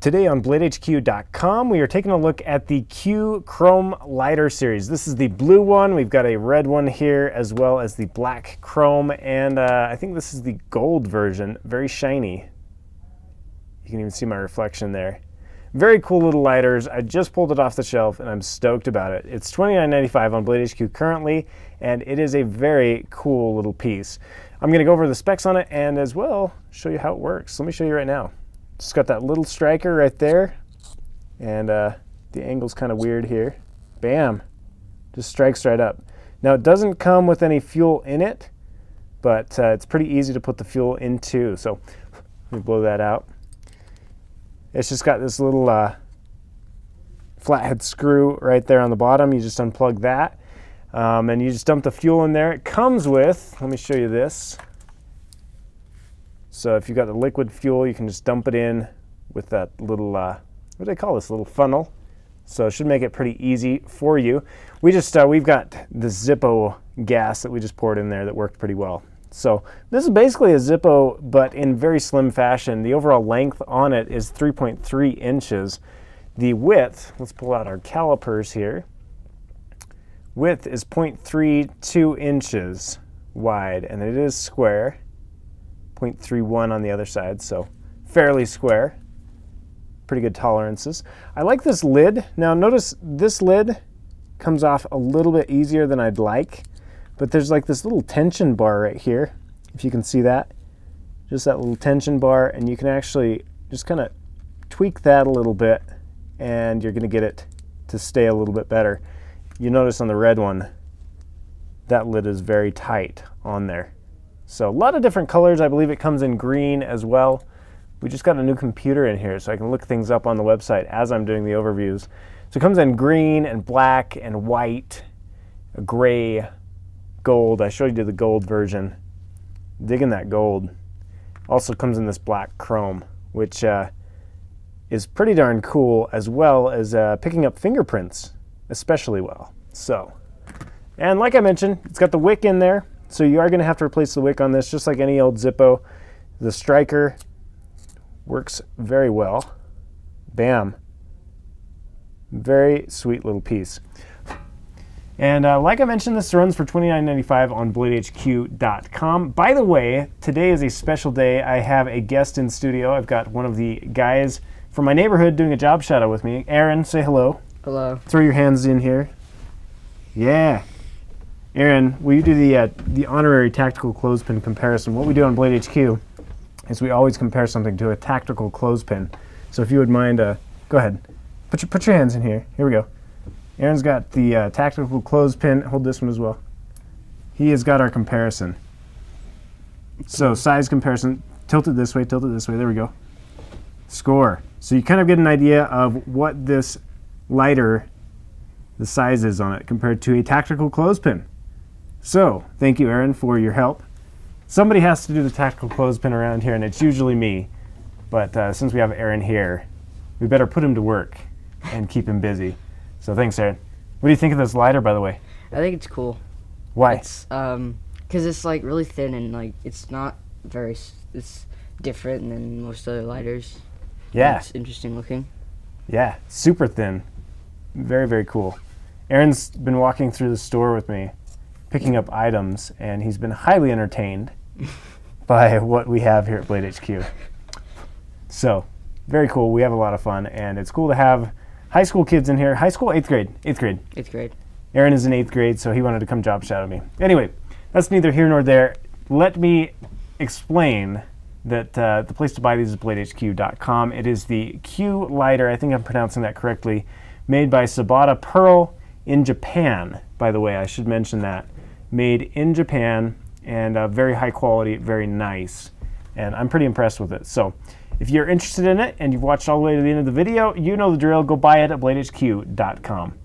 Today on BladeHQ.com, we are taking a look at the Queue Chromelighter series. This is the blue one. We've got a red one here, as well as the black chrome, and I think this is the gold version. Very shiny. You can even see my reflection there. Very cool little lighters. I just pulled it off the shelf, and I'm stoked about it. It's $29.95 on BladeHQ currently, and it is a very cool little piece. I'm going to go over the specs on it, and as well, show you how it works. Let me show you right now. It's got that little striker right there, and the angle's kind of weird here. Bam, just strikes right up. Now it doesn't come with any fuel in it, but it's pretty easy to put the fuel into. So let me blow that out. It's just got this little flathead screw right there on the bottom. You just unplug that, and you just dump the fuel in there. It comes with, let me show you this. So if you've got the liquid fuel, you can just dump it in with that little, what do they call this, little funnel. So it should make it pretty easy for you. We've got the Zippo gas that we just poured in there that worked pretty well. So this is basically a Zippo, but in very slim fashion. The overall length on it is 3.3 inches. The width, let's pull out our calipers here. Width is 0.32 inches wide, and it is square. 0.31 on the other side, so fairly square. Pretty good tolerances. I like this lid. Now notice this lid comes off a little bit easier than I'd like, but there's like this little tension bar right here, if you can see that. Just that little tension bar, and you can actually just kind of tweak that a little bit, and you're going to get it to stay a little bit better. You notice on the red one, that lid is very tight on there. So a lot of different colors. I believe it comes in green as well. We just got a new computer in here, so I can look things up on the website as I'm doing the overviews. So it comes in green and black and white, gray, gold. I showed you the gold version. Digging that gold. Also comes in this black chrome, which is pretty darn cool, as well as picking up fingerprints especially well. So, and like I mentioned, it's got the wick in there. So you are going to have to replace the wick on this, just like any old Zippo. The striker works very well. Bam. Very sweet little piece. And like I mentioned, this runs for $29.95 on BladeHQ.com. By the way, today is a special day. I have a guest in studio. I've got one of the guys from my neighborhood doing a job shadow with me. Aaron, say hello. Hello. Throw your hands in here. Yeah. Aaron, will you do the honorary tactical clothespin comparison? What we do on BladeHQ is we always compare something to a tactical clothespin. So if you would mind, go ahead. Put your hands in here. Here we go. Aaron's got the tactical clothespin. Hold this one as well. He has got our comparison. So size comparison. Tilt it this way, tilt it this way. There we go. Score. So you kind of get an idea of what this lighter, the size is on it compared to a tactical clothespin. So, thank you, Aaron, for your help. Somebody has to do the tactical clothespin around here, and it's usually me. But since we have Aaron here, we better put him to work and keep him busy. So thanks, Aaron. What do you think of this lighter, by the way? I think it's cool. Why? It's because it's like really thin and like it's not very. It's different than most other lighters. Yeah. It's interesting looking. Yeah, super thin. Very, very cool. Aaron's been walking through the store with me, picking up items, and he's been highly entertained by what we have here at BladeHQ. So, very cool. We have a lot of fun, and it's cool to have high school kids in here. High school, 8th grade. 8th grade. 8th grade. Aaron is in 8th grade, so he wanted to come job shadow me. Anyway, that's neither here nor there. Let me explain that the place to buy these is BladeHQ.com. It is the Queue Lighter, I think I'm pronouncing that correctly, made by Tsubota Pearl in Japan. By the way, I should mention that. Made in Japan, and very high quality, very nice. And I'm pretty impressed with it. So if you're interested in it and you've watched all the way to the end of the video, you know the drill. Go buy it at BladeHQ.com.